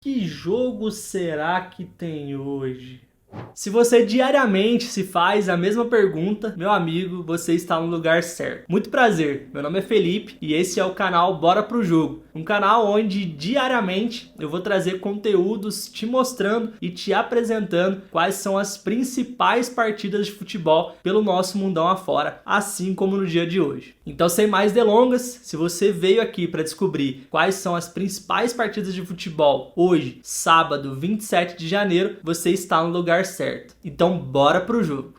Que jogo será que tem hoje? Se você diariamente se faz a mesma pergunta, meu amigo, você está no lugar certo. Muito prazer, meu nome é Felipe e esse é o canal Bora Pro Jogo. Um canal onde diariamente eu vou trazer conteúdos te mostrando e te apresentando quais são as principais partidas de futebol pelo nosso mundão afora, assim como no dia de hoje. Então, sem mais delongas, se você veio aqui para descobrir quais são as principais partidas de futebol hoje, sábado 27 de janeiro, você está no lugar certo. Então bora pro jogo.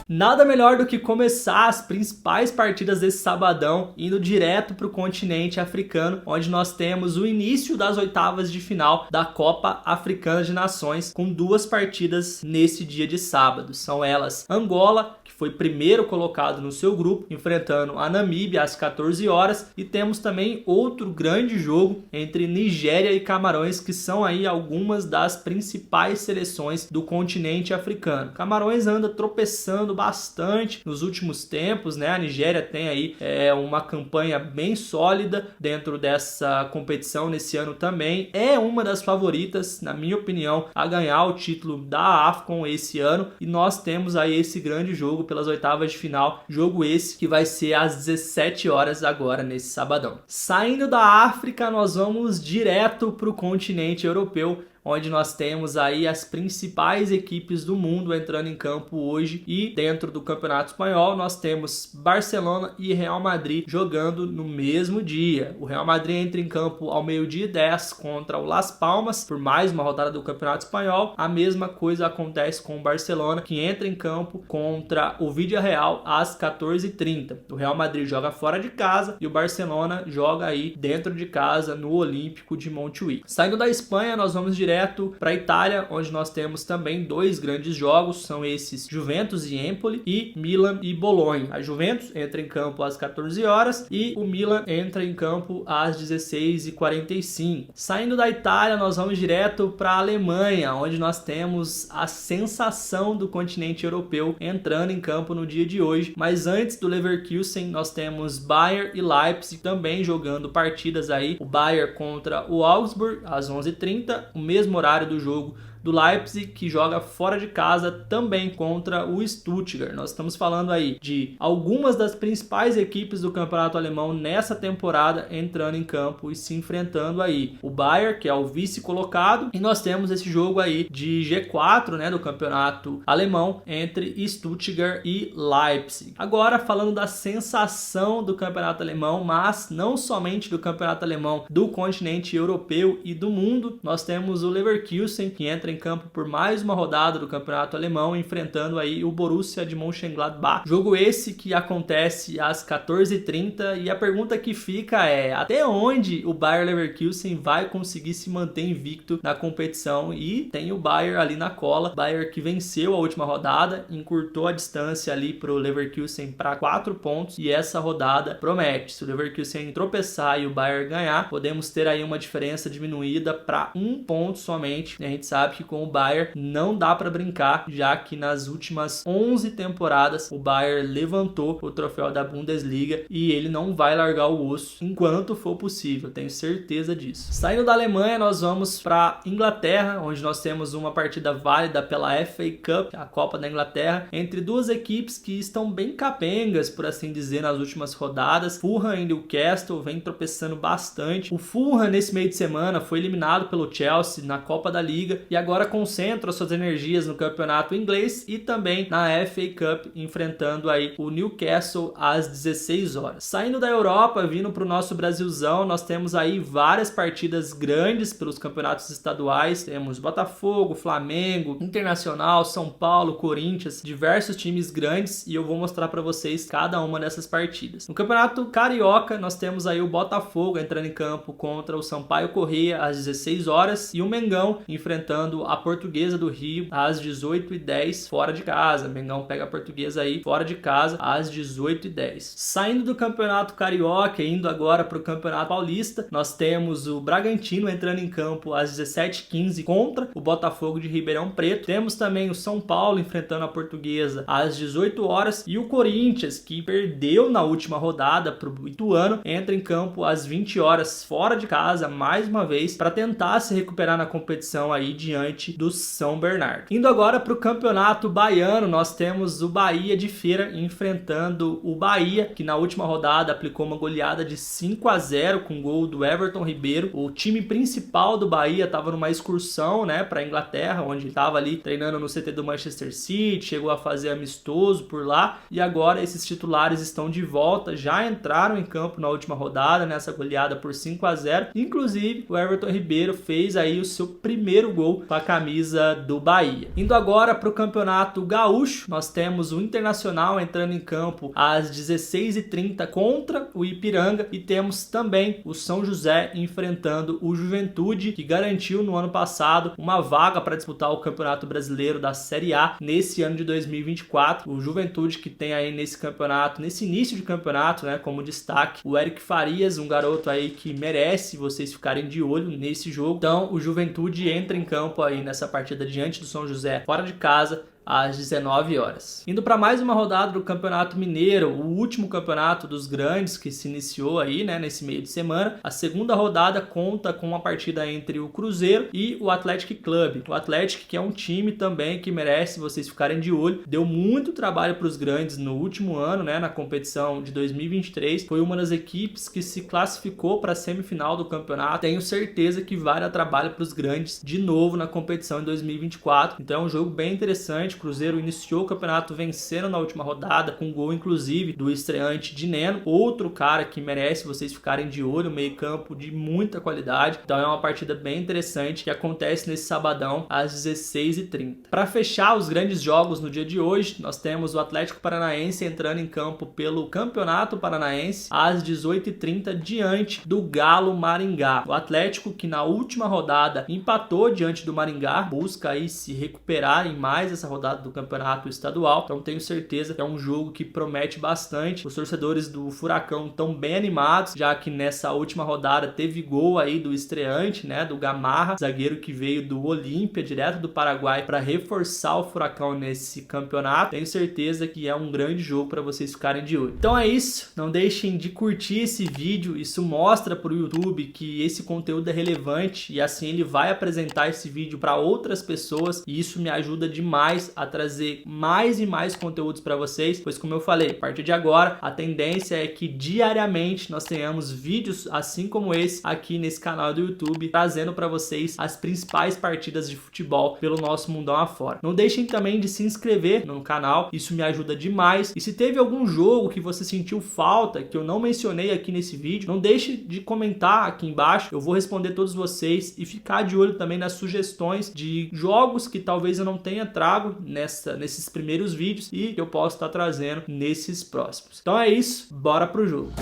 Nada melhor do que começar as principais partidas desse sabadão indo direto para o continente africano, onde nós temos o início das oitavas de final da Copa Africana de Nações, com duas partidas nesse dia de sábado. São elas Angola, que foi primeiro colocado no seu grupo, enfrentando a Namíbia às 14 horas, e temos também outro grande jogo entre Nigéria e Camarões, que são aí algumas das principais seleções do continente africano. Camarões anda tropeçando bastante nos últimos tempos, né? A Nigéria tem aí uma campanha bem sólida dentro dessa competição nesse ano também. É uma das favoritas, na minha opinião, a ganhar o título da AFCON esse ano. E nós temos aí esse grande jogo pelas oitavas de final. Jogo esse que vai ser às 17 horas agora nesse sabadão. Saindo da África, nós vamos direto para o continente europeu, onde nós temos aí as principais equipes do mundo entrando em campo hoje, e dentro do Campeonato Espanhol nós temos Barcelona e Real Madrid jogando no mesmo dia. O Real Madrid entra em campo ao 12h10 contra o Las Palmas por mais uma rodada do Campeonato Espanhol. A mesma coisa acontece com o Barcelona, que entra em campo contra o Villarreal às 14h30. O Real Madrid joga fora de casa e o Barcelona joga aí dentro de casa no Olímpico de Montjuïc. Saindo da Espanha, nós vamos direto para a Itália, onde nós temos também dois grandes jogos, são esses Juventus e Empoli e Milan e Bolonha. A Juventus entra em campo às 14 horas e o Milan entra em campo às 16h45. Saindo da Itália, nós vamos direto para a Alemanha, onde nós temos a sensação do continente europeu entrando em campo no dia de hoje. Mas antes do Leverkusen, nós temos Bayern e Leipzig também jogando partidas aí. O Bayern contra o Augsburg às 11h30, o mesmo horário do jogo do Leipzig, que joga fora de casa também contra o Stuttgart. Nós estamos falando aí de algumas das principais equipes do campeonato alemão nessa temporada entrando em campo e se enfrentando aí. O Bayern, que é o vice colocado, e nós temos esse jogo aí de G4, né, do campeonato alemão entre Stuttgart e Leipzig. Agora falando da sensação do campeonato alemão, mas não somente do campeonato alemão, do continente europeu e do mundo, nós temos o Leverkusen, que entra em campo por mais uma rodada do campeonato alemão, enfrentando aí o Borussia de Mönchengladbach. Jogo esse que acontece às 14h30, e a pergunta que fica é: até onde o Bayer Leverkusen vai conseguir se manter invicto na competição? E tem o Bayer ali na cola, Bayer que venceu a última rodada, encurtou a distância ali pro Leverkusen para 4 pontos, e essa rodada promete. Se o Leverkusen tropeçar e o Bayer ganhar, podemos ter aí uma diferença diminuída para 1 ponto somente. A gente sabe que com o Bayern não dá para brincar, já que nas últimas 11 temporadas o Bayern levantou o troféu da Bundesliga e ele não vai largar o osso enquanto for possível, tenho certeza disso. Saindo da Alemanha, nós vamos para Inglaterra, onde nós temos uma partida válida pela FA Cup, a Copa da Inglaterra, entre duas equipes que estão bem capengas, por assim dizer, nas últimas rodadas. Fulham e Newcastle vem tropeçando bastante. O Fulham nesse meio de semana foi eliminado pelo Chelsea na Copa da Liga e agora concentra suas energias no campeonato inglês e também na FA Cup, enfrentando aí o Newcastle às 16 horas. Saindo da Europa, vindo para o nosso Brasilzão, nós temos aí várias partidas grandes pelos campeonatos estaduais. Temos Botafogo, Flamengo, Internacional, São Paulo, Corinthians, diversos times grandes, e eu vou mostrar para vocês cada uma dessas partidas. No campeonato carioca, nós temos aí o Botafogo entrando em campo contra o Sampaio Corrêa às 16 horas e o Mengão enfrentando enfrentando a Portuguesa do Rio às 18h10 fora de casa. Mengão pega a Portuguesa aí fora de casa às 18h10. Saindo do Campeonato Carioca, indo agora para o Campeonato Paulista, nós temos o Bragantino entrando em campo às 17h15 contra o Botafogo de Ribeirão Preto. Temos também o São Paulo enfrentando a Portuguesa às 18 horas e o Corinthians, que perdeu na última rodada para o Ituano, entra em campo às 20 horas fora de casa mais uma vez para tentar se recuperar na competição aí diante do São Bernardo. Indo agora para o Campeonato Baiano, nós temos o Bahia de Feira enfrentando o Bahia, que na última rodada aplicou uma goleada de 5-0 com gol do Everton Ribeiro. O time principal do Bahia estava numa excursão, né, para a Inglaterra, onde estava ali treinando no CT do Manchester City, chegou a fazer amistoso por lá, e agora esses titulares estão de volta, já entraram em campo na última rodada nessa goleada por 5-0. Inclusive o Everton Ribeiro fez aí o seu primeiro gol com a camisa do Bahia. Indo agora para o Campeonato Gaúcho, nós temos o Internacional entrando em campo às 16h30 contra o Ipiranga, e temos também o São José enfrentando o Juventude, que garantiu no ano passado uma vaga para disputar o Campeonato Brasileiro da Série A nesse ano de 2024. O Juventude que tem aí nesse campeonato, nesse início de campeonato, né, como destaque, o Eric Farias, um garoto aí que merece vocês ficarem de olho nesse jogo. Então o Juventude entra em campo aí nessa partida diante do São José fora de casa às 19 horas. Indo para mais uma rodada do Campeonato Mineiro, o último campeonato dos grandes que se iniciou aí, né, nesse meio de semana. A segunda rodada conta com uma partida entre o Cruzeiro e o Athletic Club. O Athletic, que é um time também que merece vocês ficarem de olho, deu muito trabalho para os grandes no último ano, né, na competição de 2023. Foi uma das equipes que se classificou para a semifinal do campeonato. Tenho certeza que vai dar trabalho para os grandes de novo na competição em 2024. Então é um jogo bem interessante. O Cruzeiro iniciou o campeonato vencendo na última rodada, com gol inclusive do estreante Dineno, outro cara que merece vocês ficarem de olho, meio campo de muita qualidade. Então é uma partida bem interessante que acontece nesse sabadão às 16h30. Para fechar os grandes jogos no dia de hoje, nós temos o Atlético Paranaense entrando em campo pelo Campeonato Paranaense às 18h30 diante do Galo Maringá. O Atlético, que na última rodada empatou diante do Maringá, busca aí se recuperar em mais essa rodada do campeonato estadual, então tenho certeza que é um jogo que promete bastante. Os torcedores do Furacão estão bem animados, já que nessa última rodada teve gol aí do estreante, né, do Gamarra, zagueiro que veio do Olímpia, direto do Paraguai, para reforçar o Furacão nesse campeonato. Tenho certeza que é um grande jogo para vocês ficarem de olho. Então é isso, não deixem de curtir esse vídeo, isso mostra para o YouTube que esse conteúdo é relevante e assim ele vai apresentar esse vídeo para outras pessoas, e isso me ajuda demais a trazer mais e mais conteúdos para vocês, pois como eu falei, a partir de agora a tendência é que diariamente nós tenhamos vídeos assim como esse aqui nesse canal do YouTube, trazendo para vocês as principais partidas de futebol pelo nosso mundão afora. Não deixem também de se inscrever no canal, isso me ajuda demais. E se teve algum jogo que você sentiu falta, que eu não mencionei aqui nesse vídeo, não deixe de comentar aqui embaixo, eu vou responder todos vocês, e ficar de olho também nas sugestões de jogos que talvez eu não tenha trago nesses primeiros vídeos e que eu posso estar trazendo nesses próximos. Então é isso, bora pro jogo.